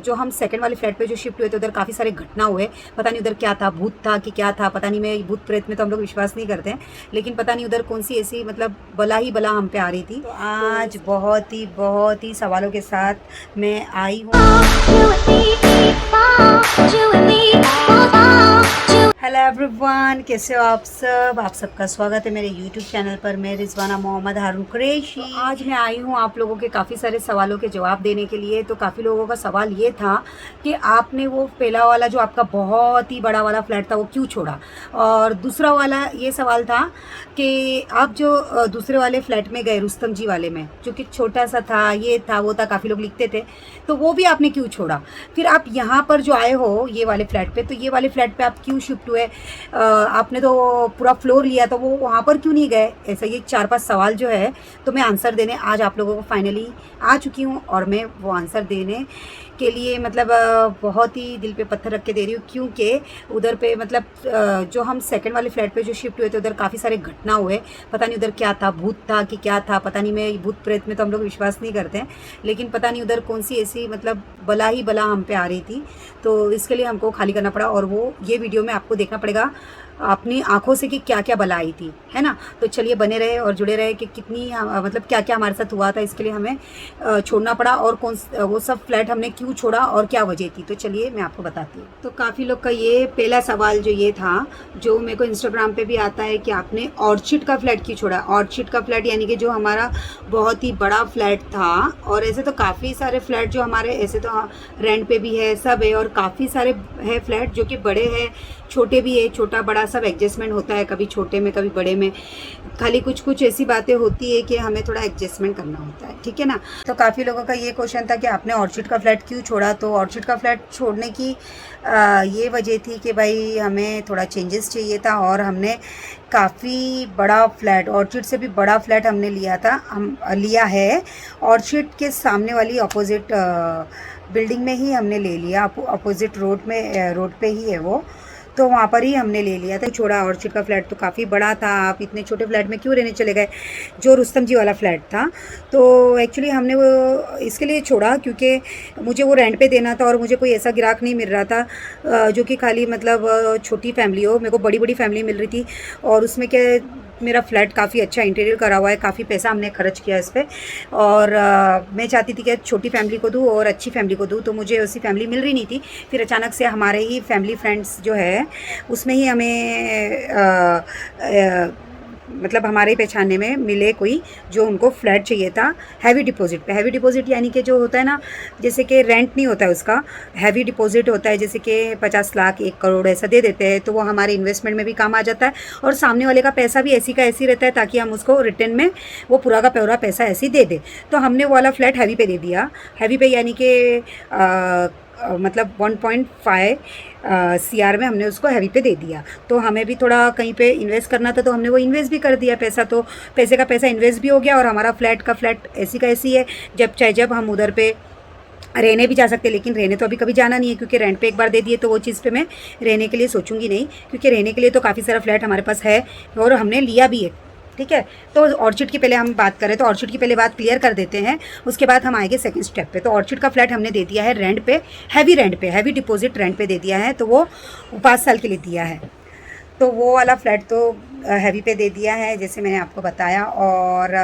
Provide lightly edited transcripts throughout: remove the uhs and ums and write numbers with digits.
जो हम सेकंड वाले फ्लैट पे जो शिफ्ट हुए थे उधर काफ़ी सारे घटना हुए। पता नहीं उधर क्या था, भूत था कि क्या था, पता नहीं। मैं भूत प्रेत में तो हम लोग विश्वास नहीं करते हैं, लेकिन पता नहीं उधर कौन सी ऐसी मतलब बला ही बला हम पे आ रही थी। तो आज बहुत ही सवालों के साथ मैं आई हूँ। हेलो एवरीवन, कैसे हो आप सब? आप सबका स्वागत है मेरे यूट्यूब चैनल पर। मैं रिजवाना मोहम्मद हारून कुरैशी। तो आज मैं आई हूँ आप लोगों के काफ़ी सारे सवालों के जवाब देने के लिए। तो काफ़ी लोगों का सवाल ये था कि आपने वो पहला वाला जो आपका बहुत ही बड़ा वाला फ्लैट था वो क्यों छोड़ा, और दूसरा वाला ये सवाल था कि आप जो दूसरे वाले फ्लैट में गए रुस्तम जी वाले में, जो कि छोटा सा था, ये था वो था, काफ़ी लोग लिखते थे, तो वो भी आपने क्यों छोड़ा? फिर आप यहाँ पर जो आए हो ये वाले फ्लैट पे, तो ये वाले फ्लैट पे आप क्यों शिफ्ट हुए? आपने तो पूरा फ्लोर लिया, तो वो वहाँ पर क्यों नहीं गए? ऐसा ये 4-5 सवाल जो है तो मैं आंसर देने आज आप लोगों को फाइनली आ चुकी हूँ, और मैं वो आंसर देने के लिए मतलब बहुत ही दिल पे पत्थर रख के दे रही हूँ, क्योंकि उधर पे मतलब जो हम सेकंड वाले फ्लैट पे जो शिफ्ट हुए थे उधर काफ़ी सारे घटना हुए। पता नहीं उधर क्या था, भूत था कि क्या था, पता नहीं। मैं भूत प्रेत में तो हम लोग विश्वास नहीं करते हैं, लेकिन पता नहीं उधर कौन सी ऐसी मतलब बला ही बला हम पे आ रही थी। तो इसके लिए हमको खाली करना पड़ा, और वो ये वीडियो में आपको देखना पड़ेगा अपनी आंखों से कि क्या क्या बला आई थी, है ना। तो चलिए बने रहे और जुड़े रहे कि कितनी मतलब क्या क्या हमारे साथ हुआ था, इसके लिए हमें छोड़ना पड़ा, और वो सब फ्लैट हमने क्यों छोड़ा और क्या वजह थी। तो चलिए मैं आपको बताती हूँ। तो काफ़ी लोग का ये पहला सवाल जो ये था, जो मेरे को इंस्टाग्राम पे भी आता है कि आपने ऑर्चिड का फ्लैट क्यों छोड़ा। ऑर्चिड का फ्लैट यानी कि जो हमारा बहुत ही बड़ा फ्लैट था, और ऐसे तो काफ़ी सारे फ्लैट जो हमारे ऐसे तो रेंट पे भी है, सब है, और काफ़ी सारे है फ्लैट जो कि बड़े हैं, छोटे भी है, छोटा बड़ा सब एडजस्टमेंट होता है, कभी छोटे में कभी बड़े में। खाली कुछ कुछ ऐसी बातें होती है कि हमें थोड़ा एडजस्टमेंट करना होता है, ठीक है ना। तो काफ़ी लोगों का ये क्वेश्चन था कि आपने ऑर्चिड का फ्लैट क्यों छोड़ा। तो ऑर्चिड का फ्लैट छोड़ने की ये वजह थी कि भाई हमें थोड़ा चेंजेस चाहिए था, और हमने काफ़ी बड़ा फ्लैट, ऑर्चिड से भी बड़ा फ्लैट हमने लिया था, हम लिया है। ऑर्चिड के सामने वाली अपोजिट बिल्डिंग में ही हमने ले लिया, अपोजिट रोड में, रोड पे ही है वो, तो वहाँ पर ही हमने ले लिया था। छोड़ा ऑर्चिड का फ्लैट तो काफ़ी बड़ा था, आप इतने छोटे फ्लैट में क्यों रहने चले गए, जो रुस्तम जी वाला फ्लैट था। तो एक्चुअली हमने वो इसके लिए छोड़ा क्योंकि मुझे वो रेंट पे देना था, और मुझे कोई ऐसा ग्राहक नहीं मिल रहा था जो कि खाली मतलब छोटी फैमिली हो। मेरे को बड़ी बड़ी फैमिली मिल रही थी, और उसमें क्या, मेरा फ्लैट काफ़ी अच्छा इंटीरियर करा हुआ है, काफ़ी पैसा हमने खर्च किया इस पर, और मैं चाहती थी कि छोटी फैमिली को दूँ और अच्छी फैमिली को दूँ, तो मुझे ऐसी फैमिली मिल रही नहीं थी। फिर अचानक से हमारे ही फैमिली फ्रेंड्स जो है उसमें ही हमें मतलब हमारे पहचानने में मिले कोई, जो उनको फ्लैट चाहिए था हैवी डिपॉजिट पे। हैवी डिपॉजिट यानी कि जो होता है ना, जैसे कि रेंट नहीं होता है उसका, हैवी डिपॉजिट होता है, जैसे कि 50 लाख 1 करोड़ ऐसा दे देते हैं, तो वो हमारे इन्वेस्टमेंट में भी काम आ जाता है, और सामने वाले का पैसा भी ऐसी का ऐसी रहता है, ताकि हम उसको रिटर्न में वो पूरा का पूरा पैसा ऐसे ही दे दे। तो हमने वो वाला फ्लैट हैवी पे दे दिया। हैवी पे यानी कि मतलब 1.5 CR में हमने उसको हैवी पे दे दिया। तो हमें भी थोड़ा कहीं पे इन्वेस्ट करना था, तो हमने वो इन्वेस्ट भी कर दिया पैसा, तो पैसे का पैसा इन्वेस्ट भी हो गया, और हमारा फ्लैट का फ्लैट ऐसी का ऐसी है। जब चाहे जब हम उधर पे रहने भी जा सकते, लेकिन रहने तो अभी कभी जाना नहीं है, क्योंकि रेंट पे एक बार दे दिए तो वो चीज़ पे मैं रहने के लिए सोचूंगी नहीं, क्योंकि रहने के लिए तो काफ़ी सारा फ्लैट हमारे पास है, और हमने लिया भी है, ठीक है। तो ऑर्चिड की पहले हम बात करें, तो ऑर्चिड की पहले बात क्लियर कर देते हैं, उसके बाद हम आएंगे सेकंड स्टेप पे। तो ऑर्चिड का फ्लैट हमने दे दिया है रेंट पे, रेंट पे, हैवी डिपॉजिट रेंट पे दे दिया है, तो वो 5 साल के लिए दिया है। तो वो वाला फ्लैट तो हैवी पे दे दिया है, जैसे मैंने आपको बताया। और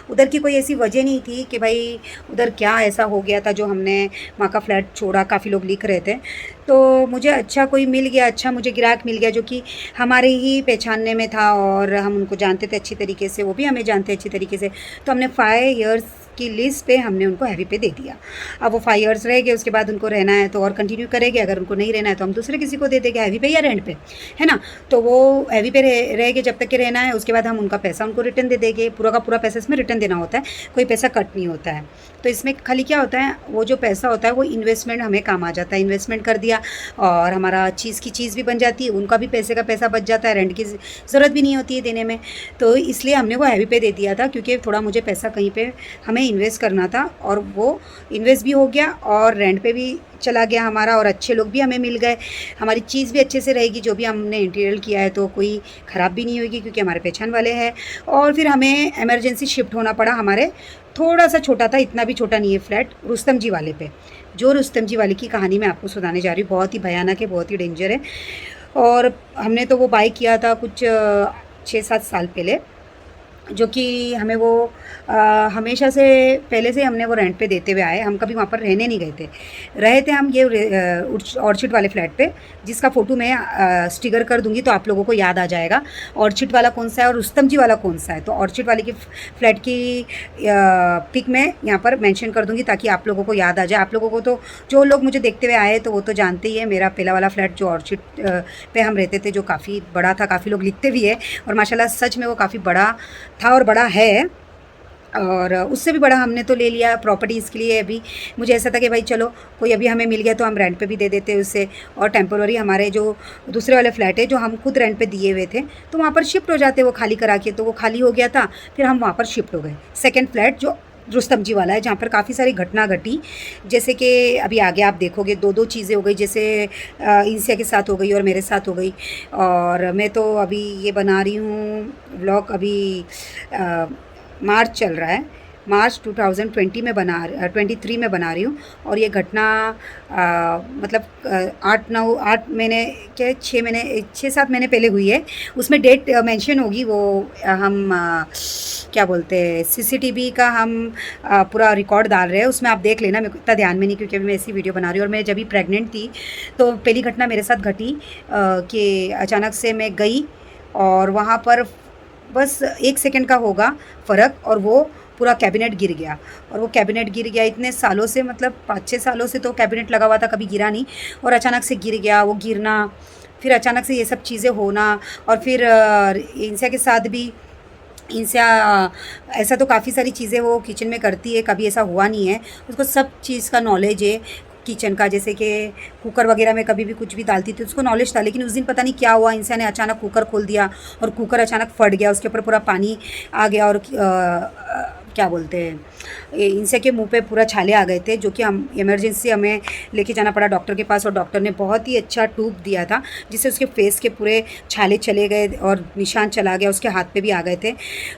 उधर की कोई ऐसी वजह नहीं थी कि भाई उधर क्या ऐसा हो गया था जो हमने वहाँ का फ्लैट छोड़ा। काफ़ी लोग लिख रहे थे, तो मुझे अच्छा कोई मिल गया, अच्छा मुझे ग्राहक मिल गया जो कि हमारे ही पहचानने में था, और हम उनको जानते थे अच्छी तरीके से, वो भी हमें जानते अच्छी तरीके से। तो हमने 5 ईयर्स की लिस्ट पे हमने उनको हैवी पे दे दिया। अब वो 5 ईयर्स रहेंगे, उसके बाद उनको रहना है तो और कंटिन्यू करेंगे, अगर उनको नहीं रहना है तो हम दूसरे किसी को दे देंगे हैवी पे या रेंट पे, है ना। तो वो हैवी पे रहेंगे जब तक के रहना है, उसके बाद हम उनका पैसा उनको रिटर्न दे देंगे। पूरा का पूरा पैसा इसमें रिटर्न देना होता है, कोई पैसा कट नहीं होता है। तो इसमें खाली क्या होता है, वो जो पैसा होता है वो इन्वेस्टमेंट हमें काम आ जाता है। इन्वेस्टमेंट कर दिया और हमारा चीज़ की चीज़ भी बन जाती है, उनका भी पैसे का पैसा बच जाता है, रेंट की ज़रूरत भी नहीं होती है देने में। तो इसलिए हमने वो हैवी पे दे दिया था, क्योंकि थोड़ा मुझे पैसा कहीं पे हमें इन्वेस्ट करना था, और वो इन्वेस्ट भी हो गया और रेंट पे भी चला गया हमारा, और अच्छे लोग भी हमें मिल गए। हमारी चीज़ भी अच्छे से रहेगी, जो भी हमने इंटीरियर किया है तो कोई ख़राब भी नहीं होगी, क्योंकि हमारे पहचान वाले हैं। और फिर हमें इमरजेंसी शिफ्ट होना पड़ा, हमारे थोड़ा सा छोटा था, इतना भी छोटा नहीं है फ्लैट, रुस्तम जी वाले पे, जो रुस्तम जी वाले की कहानी मैं आपको सुनाने जा रही हूँ बहुत ही भयानक है, बहुत ही डेंजर है। और हमने तो वो बाय किया था कुछ 6-7 साल पहले, जो कि हमें वो हमेशा से पहले से हमने वो रेंट पे देते हुए आए। हम कभी वहाँ पर रहने नहीं गए थे। रहे थे हम ये ऑर्चिड वाले फ्लैट पे, जिसका फ़ोटो मैं स्टिकर कर दूँगी तो आप लोगों को याद आ जाएगा ऑर्चिड वाला कौन सा है और रुस्तम जी वाला कौन सा है। तो ऑर्चिड वाले की फ्लैट की पिक मैं यहाँ पर मेंशन कर दूँगी ताकि आप लोगों को याद आ जाए। आप लोगों को तो जो लोग मुझे देखते हुए आए तो वो तो जानते ही है, मेरा पहला वाला फ्लैट जो ऑर्चिड पे हम रहते थे, जो काफ़ी बड़ा था, काफ़ी लोग लिखते भी है और माशाल्लाह सच में वो काफ़ी बड़ा था और बड़ा है। और उससे भी बड़ा हमने तो ले लिया प्रॉपर्टी इसके लिए। अभी मुझे ऐसा था कि भाई चलो कोई अभी हमें मिल गया तो हम रेंट पे भी दे देते हैं उससे, और टेम्पोररी हमारे जो दूसरे वाले फ्लैट है जो हम खुद रेंट पे दिए हुए थे तो वहाँ पर शिफ्ट हो जाते वो खाली करा के। तो वो खाली हो गया था, फिर हम वहाँ पर शिफ्ट हो गए सेकेंड फ्लैट जो रुस्तम जी वाला है, जहाँ पर काफ़ी सारी घटना घटी। जैसे कि अभी आगे आप देखोगे दो दो चीज़ें हो गई, जैसे इंसिया के साथ हो गई और मेरे साथ हो गई। और मैं तो अभी ये बना रही हूँ व्लॉग, अभी मार्च चल रहा है, मार्च 2020 में 23 में बना रही हूँ। और ये घटना मतलब 8 महीने के 6-7 महीने पहले हुई है। उसमें डेट मेंशन होगी, वो हम क्या बोलते हैं सीसीटीवी का हम पूरा रिकॉर्ड डाल रहे हैं, उसमें आप देख लेना। मेरे को इतना ध्यान में नहीं क्योंकि अभी मैं ऐसी वीडियो बना रही हूँ। और मैं जब भी प्रेग्नेंट थी तो पहली घटना मेरे साथ घटी कि अचानक से मैं गई और वहाँ पर बस 1 सेकंड का होगा फ़र्क और वो पूरा कैबिनेट गिर गया। और वो कैबिनेट गिर गया इतने सालों से, मतलब 5-6 सालों से तो कैबिनेट लगा हुआ था, कभी गिरा नहीं, और अचानक से गिर गया। वो गिरना, फिर अचानक से ये सब चीज़ें होना। और फिर इंसिया के साथ भी, इंसिया ऐसा तो काफ़ी सारी चीज़ें वो किचन में करती है, कभी ऐसा हुआ नहीं है, उसको सब चीज़ का नॉलेज है किचन का। जैसे कि कुकर वगैरह में कभी भी कुछ भी डालती थी उसको नॉलेज था। लेकिन उस दिन पता नहीं क्या हुआ, इंसान ने अचानक कुकर खोल दिया और कुकर अचानक फट गया, उसके ऊपर पूरा पानी आ गया और क्या बोलते हैं इंसे के मुंह पे पूरा छाले आ गए थे, जो कि हम इमरजेंसी हमें लेके जाना पड़ा डॉक्टर के पास। और डॉक्टर ने बहुत ही अच्छा ट्यूब दिया था जिससे उसके फेस के पूरे छाले चले गए और निशान चला गया, उसके हाथ पे भी आ गए थे।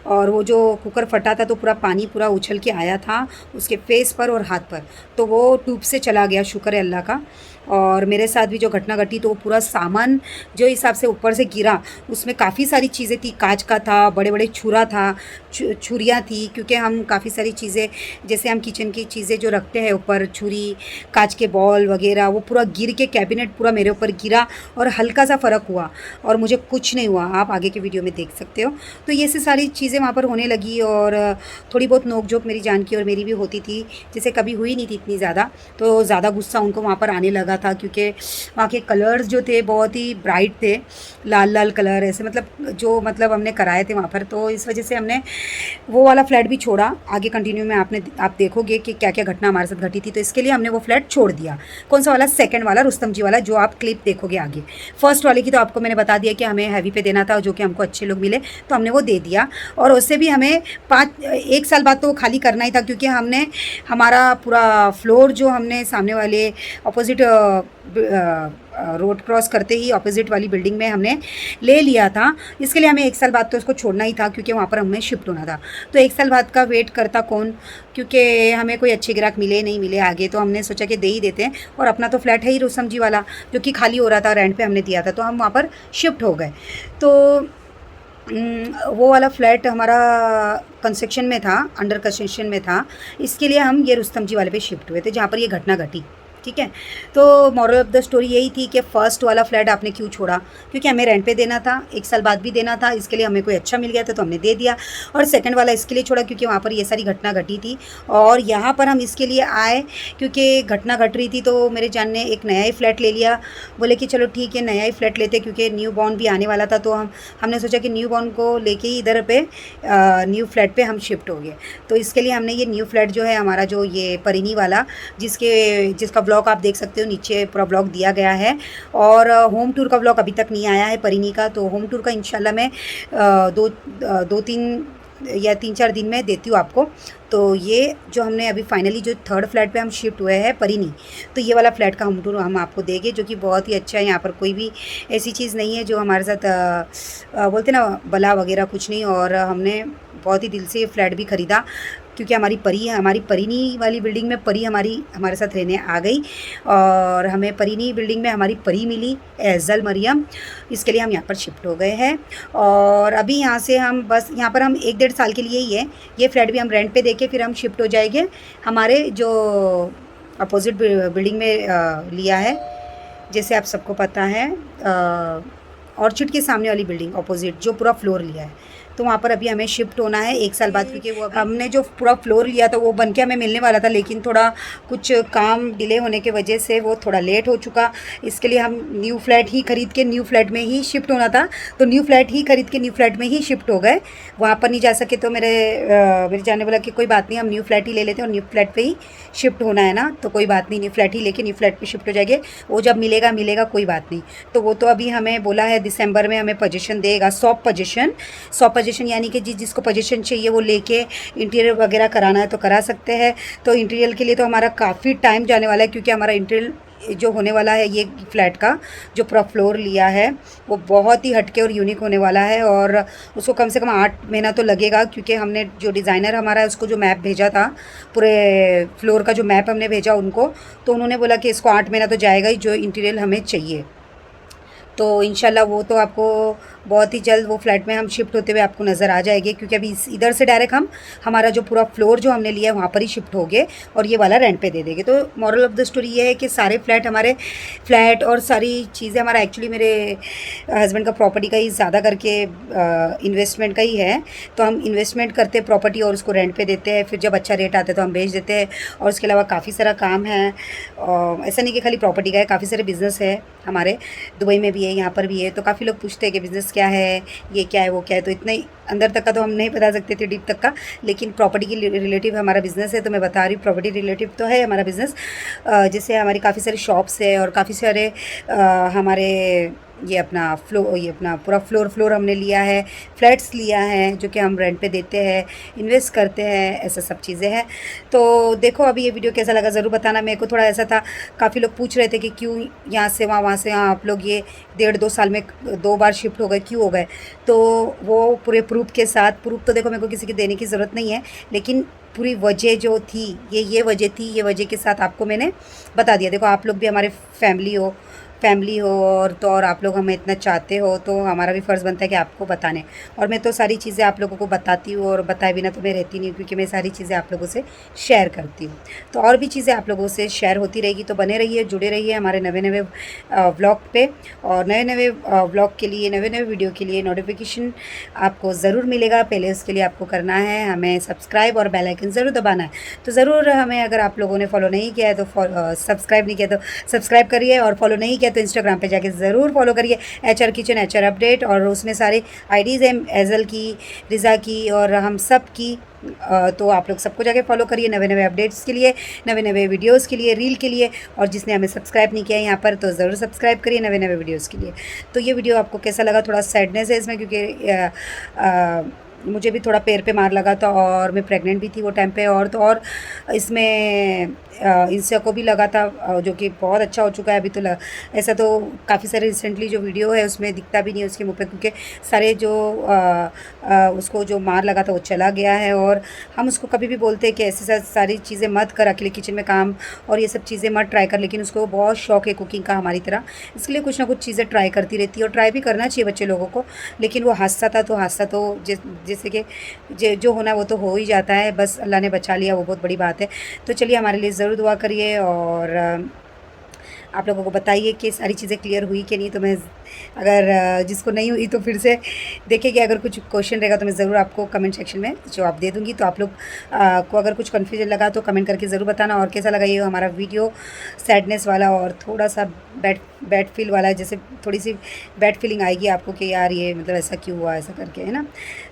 और वो जो कुकर फटा था तो पूरा पानी पूरा उछल के आया था उसके फेस पर और हाथ पर, तो वो ट्यूब से चला गया, शुक्र है अल्लाह का। और मेरे साथ भी जो घटना घटी तो वो पूरा सामान जो हिसाब से ऊपर से गिरा उसमें काफ़ी सारी चीज़ें थी, कांच का था, बड़े बड़े छुरा था, छुरियाँ थी, क्योंकि हम काफ़ी सारी चीज़ें जैसे हम किचन की चीज़ें जो रखते हैं ऊपर, छुरी, कांच के बॉल वगैरह, वो पूरा गिर के कैबिनेट पूरा मेरे ऊपर गिरा और हल्का सा फ़र्क हुआ और मुझे कुछ नहीं हुआ, आप आगे के वीडियो में देख सकते हो। तो ये सारी चीज़ें वहाँ पर होने लगी और थोड़ी बहुत नोक झोंक मेरी जान की और मेरी भी होती थी, जैसे कभी हुई नहीं थी इतनी ज़्यादा। तो ज़्यादा गुस्सा उनको वहाँ पर आने लगा था क्योंकि वहाँ के कलर्स जो थे बहुत ही ब्राइट थे, लाल लाल कलर ऐसे, मतलब जो मतलब हमने कराए थे वहाँ पर। तो इस वजह से हमने वो वाला फ्लैट भी छोड़ा। आगे कंटिन्यू में आप देखोगे कि क्या क्या घटना हमारे साथ घटी थी, तो इसके लिए हमने वो फ्लैट छोड़ दिया। कौन सा वाला? सेकंड वाला, रुस्तम जी वाला, जो आप क्लिप देखोगे आगे। फर्स्ट वाले की तो आपको मैंने बता दिया कि हमें हैवी पे देना था, जो कि हमको अच्छे लोग मिले तो हमने वो दे दिया। और उससे भी हमें 1 साल बाद तो वो खाली करना ही था, क्योंकि हमने हमारा पूरा फ्लोर जो हमने सामने वाले अपोजिट रोड क्रॉस करते ही अपोजिट वाली बिल्डिंग में हमने ले लिया था। इसके लिए हमें 1 साल बाद तो उसको छोड़ना ही था, क्योंकि वहाँ पर हमें शिफ्ट होना था। तो 1 साल बाद का वेट करता कौन, क्योंकि हमें कोई अच्छे ग्राहक मिले नहीं मिले आगे, तो हमने सोचा कि दे ही देते हैं। और अपना तो फ्लैट है ही रुस्तम जी वाला, जो कि खाली हो रहा था, रेंट पे हमने दिया था, तो हम वहाँ पर शिफ्ट हो गए। तो वो वाला फ्लैट हमारा कंस्ट्रक्शन में था, अंडर कंस्ट्रक्शन में था, इसके लिए हम ये रुस्तम जी वाले पे शिफ्ट हुए थे जहाँ पर ये घटना घटी। ठीक है, तो मॉरल ऑफ द स्टोरी यही थी कि फ़र्स्ट वाला फ्लैट आपने क्यों छोड़ा, क्योंकि हमें रेंट पे देना था, 1 साल बाद भी देना था, इसके लिए हमें कोई अच्छा मिल गया था तो हमने दे दिया। और सेकंड वाला इसके लिए छोड़ा क्योंकि वहाँ पर ये सारी घटना घटी थी। और यहाँ पर हम इसके लिए आए क्योंकि घटना घट रही थी, तो मेरे जान ने एक नया ही फ्लैट ले लिया। बोले कि चलो ठीक है नया ही फ्लैट लेते, क्योंकि न्यू बॉर्न भी आने वाला था। तो हमने सोचा कि न्यू बॉर्न को लेके ही इधर पे न्यू फ्लैट पे हम शिफ्ट हो गए। तो इसके लिए हमने ये न्यू फ्लैट जो है हमारा, जो ये परिनी वाला, जिसका ब्लॉग आप देख सकते हो, नीचे पूरा ब्लॉग दिया गया है। और होम टूर का ब्लॉग अभी तक नहीं आया है परिनी का, तो होम टूर का इंशाल्लाह मैं 2-3 या 3-4 दिन में देती हूँ आपको। तो ये जो हमने अभी फाइनली जो थर्ड फ्लैट पे हम शिफ्ट हुए हैं परिनी, तो ये वाला फ्लैट का होम टूर हम आपको देंगे, जो कि बहुत ही अच्छा है। यहाँ पर कोई भी ऐसी चीज़ नहीं है जो हमारे साथ बोलते ना बला वगैरह कुछ नहीं। और हमने बहुत ही दिल से ये फ्लैट भी ख़रीदा, क्योंकि हमारी परीनी वाली बिल्डिंग में परी हमारे साथ रहने आ गई और हमें परीनी बिल्डिंग में हमारी परी मिली एज़ल मरियम। इसके लिए हम यहाँ पर शिफ्ट हो गए हैं और अभी यहाँ से हम बस यहाँ पर हम 1-1.5 साल के लिए ही है। ये फ्लैट भी हम रेंट पे देके फिर हम शिफ्ट हो जाएंगे हमारे जो अपोजिट बिल्डिंग में लिया है। जैसे आप सबको पता है ऑर्चिड के सामने वाली बिल्डिंग अपोजिट जो पूरा फ्लोर लिया है, तो वहाँ पर अभी हमें शिफ्ट होना है 1 साल बाद, क्योंकि वो हमने जो पूरा फ्लोर लिया था वो बन के हमें मिलने वाला था, लेकिन थोड़ा कुछ काम डिले होने की वजह से वो थोड़ा लेट हो चुका। इसके लिए हम न्यू फ्लैट ही खरीद के न्यू फ्लैट में ही शिफ्ट होना था, तो न्यू फ्लैट ही खरीद के न्यू फ्लैट में ही शिफ्ट हो गए। वहाँ पर नहीं जा सके तो मेरे जाने वाला कि कोई बात नहीं, हम न्यू फ्लैट ही ले लेते हैं और न्यू फ्लैट पर ही शिफ्ट होना है ना, तो कोई बात नहीं, न्यू फ्लैट ही लेके न्यू फ्लैट पर शिफ्ट हो जाएंगे। वो जब मिलेगा कोई बात नहीं। तो वो तो अभी हमें बोला है दिसंबर में हमें पोजीशन देगा, 100 पोजीशन, यानी कि जिसको पोजीशन चाहिए वो लेके इंटीरियर वगैरह कराना है तो करा सकते हैं। तो इंटीरियर के लिए तो हमारा काफ़ी टाइम जाने वाला है, क्योंकि हमारा इंटीरियर जो होने वाला है ये फ्लैट का जो पूरा फ्लोर लिया है वो बहुत ही हटके और यूनिक होने वाला है और उसको कम से कम 8 महीना तो लगेगा, क्योंकि हमने जो डिज़ाइनर हमारा है उसको जो मैप भेजा था, पूरे फ्लोर का जो मैप हमने भेजा उनको, तो उन्होंने बोला कि इसको 8 महीना तो जाएगा ही जो इंटीरियर हमें चाहिए। तो इंशाल्लाह वो तो आपको बहुत ही जल्द वो फ्लैट में हम शिफ्ट होते हुए आपको नज़र आ जाएंगे, क्योंकि अभी इधर से डायरेक्ट हम हमारा जो पूरा फ्लोर जो हमने लिया है वहाँ पर ही शिफ्ट हो गए और ये वाला रेंट पे दे देंगे। तो मॉरल ऑफ़ द स्टोरी ये है कि सारे हमारे फ्लैट और सारी चीज़ें हमारा एक्चुअली मेरे हस्बैंड का प्रॉपर्टी का ही ज़्यादा करके इन्वेस्टमेंट का ही है, तो हम इन्वेस्टमेंट करते हैं प्रॉपर्टी और उसको रेंट पे देते हैं, फिर जब अच्छा रेट आता है तो हम बेच देते हैं। और उसके अलावा काफ़ी सारा काम है, ऐसा नहीं कि खाली प्रॉपर्टी का है, काफ़ी सारे बिज़नेस है हमारे, दुबई में भी है, यहाँ पर भी है। तो काफ़ी लोग पूछते हैं कि बिज़नेस क्या है, ये क्या है, वो क्या है, तो इतना ही अंदर तक का तो हम नहीं बता सकते थे, डीप तक का, लेकिन प्रॉपर्टी की रिलेटिव हमारा बिज़नेस है, तो मैं बता रही हूँ प्रॉपर्टी रिलेटिव तो है हमारा बिज़नेस। जैसे हमारी काफ़ी सारी शॉप्स है और काफ़ी सारे हमारे ये अपना पूरा फ्लोर हमने लिया है, फ्लैट्स लिया है जो कि हम रेंट पे देते हैं, इन्वेस्ट करते हैं, ऐसा सब चीज़ें हैं। तो देखो अभी ये वीडियो कैसा लगा ज़रूर बताना। मेरे को थोड़ा ऐसा था, काफ़ी लोग पूछ रहे थे कि क्यों यहाँ से वहाँ से यहाँ आप लोग ये 1.5-2 साल में 2 बार शिफ्ट हो गए, क्यों हो गए? तो वो पूरे प्रूफ के साथ, प्रूफ तो देखो मेरे को किसी की देने की ज़रूरत नहीं है, लेकिन पूरी वजह जो थी ये वजह थी, ये वजह के साथ आपको मैंने बता दिया। देखो आप लोग भी हमारे फैमिली हो और तो और आप लोग हमें इतना चाहते हो, तो हमारा भी फ़र्ज़ बनता है कि आपको बताने। और मैं तो सारी चीज़ें आप लोगों को बताती हूँ और बताए बिना तो मैं रहती नहीं हूँ, क्योंकि मैं सारी चीज़ें आप लोगों से शेयर करती हूँ। तो और भी चीज़ें आप लोगों से शेयर होती रहेगी, तो बने रहिए, जुड़े रहिए हमारे नए व्लॉग पे। और नए व्लॉग के लिए, नए वीडियो के लिए नोटिफिकेशन आपको ज़रूर मिलेगा। पहले उसके लिए आपको करना है हमें सब्सक्राइब और बेल आइकन ज़रूर दबाना है। तो ज़रूर हमें, अगर आप लोगों ने फॉलो नहीं किया है तो सब्सक्राइब नहीं किया तो सब्सक्राइब करिए, और फॉलो नहीं किया तो इंस्टाग्राम पे जाके ज़रूर फॉलो करिए HR किचन, HR अपडेट, और उसमें सारे आईडीज़ हैं, एज़ल की, रिज़ा की और हम सब की। तो आप लोग सबको जाके फॉलो करिए नए अपडेट्स के लिए, नए वीडियोस के लिए, रील के लिए। और जिसने हमें सब्सक्राइब नहीं किया है यहाँ पर तो ज़रूर सब्सक्राइब करिए नए वीडियोस के लिए। तो ये वीडियो आपको कैसा लगा? थोड़ा सैडनेस है इसमें, क्योंकि मुझे भी थोड़ा पैर पे मार लगा था और मैं प्रेग्नेंट भी थी वो टाइम पे, और तो और इसमें इंस्टा को भी लगा था, जो कि बहुत अच्छा हो चुका है अभी तो। ऐसा तो काफ़ी सारे रिसेंटली जो वीडियो है उसमें दिखता भी नहीं है उसके मुँह पे, क्योंकि सारे जो उसको जो मार लगा था वो चला गया है। और हम उसको कभी भी बोलते हैं कि ऐसी सारी चीज़ें मत कर, अकेले किचन में काम और ये सब चीज़ें मत ट्राई कर, लेकिन उसको बहुत शौक है कुकिंग का हमारी तरह, इसलिए कुछ ना कुछ चीज़ें ट्राई करती रहती है। और ट्राई भी करना चाहिए बच्चे लोगों को, लेकिन वो हंसता तो जैसे कि जो होना वो तो हो ही जाता है, बस अल्लाह ने बचा लिया, वो बहुत बड़ी बात है। तो चलिए हमारे लिए ज़रूर दुआ करिए और आप लोगों को बताइए कि सारी चीज़ें क्लियर हुई कि नहीं। तो मैं अगर जिसको नहीं हुई तो फिर से देखेंगे, अगर कुछ क्वेश्चन रहेगा तो मैं ज़रूर आपको कमेंट सेक्शन में जवाब दे दूँगी। तो आप लोग को अगर कुछ कन्फ्यूजन लगा तो कमेंट करके ज़रूर बताना। और कैसा लगा ये हमारा वीडियो, सैडनेस वाला और थोड़ा सा बैड फील वाला, जैसे थोड़ी सी बैड फीलिंग आएगी आपको कि यार ये मतलब ऐसा क्यों हुआ, ऐसा करके, है ना।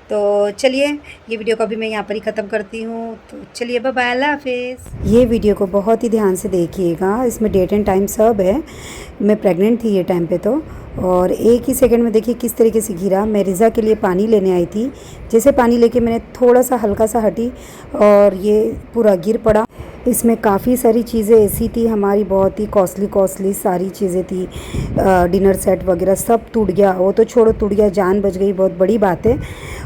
तो चलिए ये वीडियो को अभी मैं यहाँ पर ही ख़त्म करती हूँ। तो चलिए बाय बाय, अल्लाह हाफिज़। ये वीडियो को बहुत ही ध्यान से देखिएगा, इसमें डेट एंड टाइम सब है। मैं प्रेग्नेंट थी ये टाइम पे तो, और एक ही सेकंड में देखिए किस तरीके से गिरा। मैं रिज़ा के लिए पानी लेने आई थी, जैसे पानी लेके मैंने थोड़ा सा हल्का सा हटी और ये पूरा गिर पड़ा। इसमें काफ़ी सारी चीज़ें ऐसी थी हमारी, बहुत ही कॉस्टली सारी चीज़ें थी। डिनर सेट वगैरह सब टूट गया, वो तो छोड़ो टूट गया, जान बच गई, बहुत बड़ी बात है।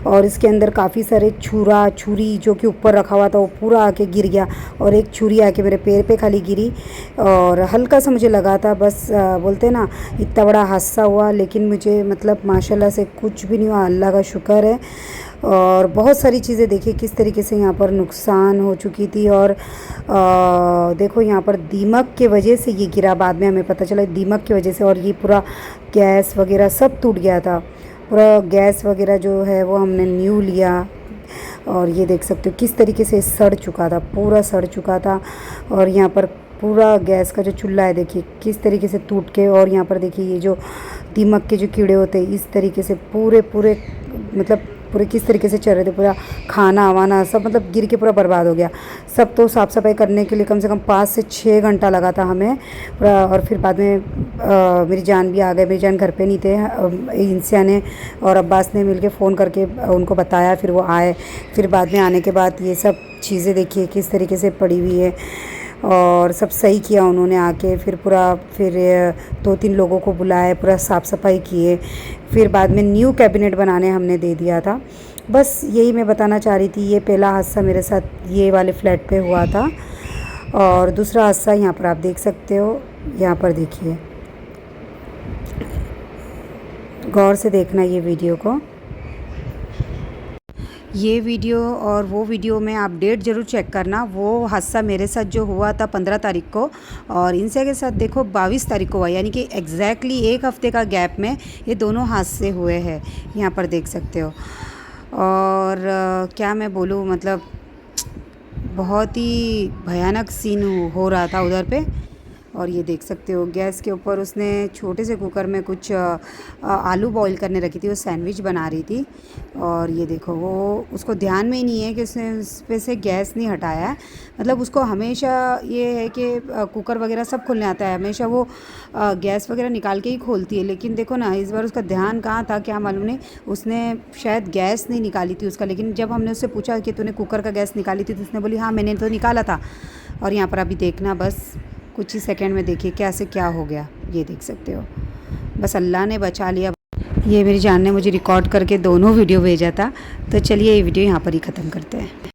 और इसके अंदर काफ़ी सारे छुरी जो कि ऊपर रखा हुआ था वो पूरा आके गिर गया, और एक छुरी आके मेरे पैर पे खाली गिरी और हल्का सा मुझे लगा था बस। बोलते ना इतना बड़ा हादसा हुआ, लेकिन मुझे मतलब माशाल्लाह से कुछ भी नहीं हुआ, अल्लाह का शुक्र है। और बहुत सारी चीज़ें देखिए किस तरीके से यहाँ पर नुकसान हो चुकी थी। और देखो यहाँ पर दीमक के वजह से ये गिरा, बाद में हमें पता चला दीमक की वजह से। और ये पूरा गैस वगैरह सब टूट गया था, पूरा गैस वगैरह जो है वो हमने न्यू लिया। और ये देख सकते हो किस तरीके से सड़ चुका था, पूरा सड़ चुका था। और यहाँ पर पूरा गैस का जो चूल्हा है देखिए किस तरीके से टूट के, और यहाँ पर देखिए ये जो दीमक के जो कीड़े होते हैं इस तरीके से पूरे मतलब पूरे किस तरीके से चल रहे थे, पूरा खाना वाना सब मतलब गिर के पूरा बर्बाद हो गया। सब तो साफ़ सफाई करने के लिए कम से कम 5 से 6 घंटा लगा था हमें पूरा। और फिर बाद में मेरी जान भी आ गए, मेरी जान घर पे नहीं थे। इंसिया ने और अब्बास ने मिलके फ़ोन करके उनको बताया, फिर वो आए। फिर बाद में आने के बाद ये सब चीज़ें देखिए किस तरीके से पड़ी हुई है, और सब सही किया उन्होंने आके। फिर 2-3 लोगों को बुलाए, पूरा साफ़ सफाई किए। फिर बाद में न्यू कैबिनेट बनाने हमने दे दिया था। बस यही मैं बताना चाह रही थी, ये पहला हादसा मेरे साथ ये वाले फ्लैट पे हुआ था। और दूसरा हादसा यहाँ पर आप देख सकते हो, यहाँ पर देखिए, गौर से देखना ये वीडियो को। ये वीडियो और वो वीडियो में आप डेट ज़रूर चेक करना। वो हादसा मेरे साथ जो हुआ था 15 तारीख को, और इनसे के साथ देखो 22 तारीख को हुआ, यानी कि एग्जैक्टली एक हफ़्ते का गैप में ये दोनों हादसे हुए हैं, यहाँ पर देख सकते हो। और क्या मैं बोलूँ, मतलब बहुत ही भयानक सीन हो रहा था उधर पे। और ये देख सकते हो गैस के ऊपर उसने छोटे से कुकर में कुछ आलू बॉईल करने रखी थी, वो सैंडविच बना रही थी। और ये देखो वो उसको ध्यान में ही नहीं है कि उसने उस पे से गैस नहीं हटाया है। मतलब उसको हमेशा ये है कि कुकर वगैरह सब खोलने आता है, हमेशा वो गैस वगैरह निकाल के ही खोलती है। लेकिन देखो ना इस बार उसका ध्यान कहाँ था क्या मालूम नहीं, उसने शायद गैस नहीं निकाली थी उसका। लेकिन जब हमने उससे पूछा कि तूने कुकर का गैस निकाली थी, तो उसने बोली हाँ मैंने तो निकाला था। और यहाँ पर अभी देखना बस कुछ ही सेकंड में देखिए कैसे क्या हो गया, ये देख सकते हो। बस अल्लाह ने बचा लिया। ये मेरी जान ने मुझे रिकॉर्ड करके दोनों वीडियो भेजा था। तो चलिए ये वीडियो यहाँ पर ही ख़त्म करते हैं।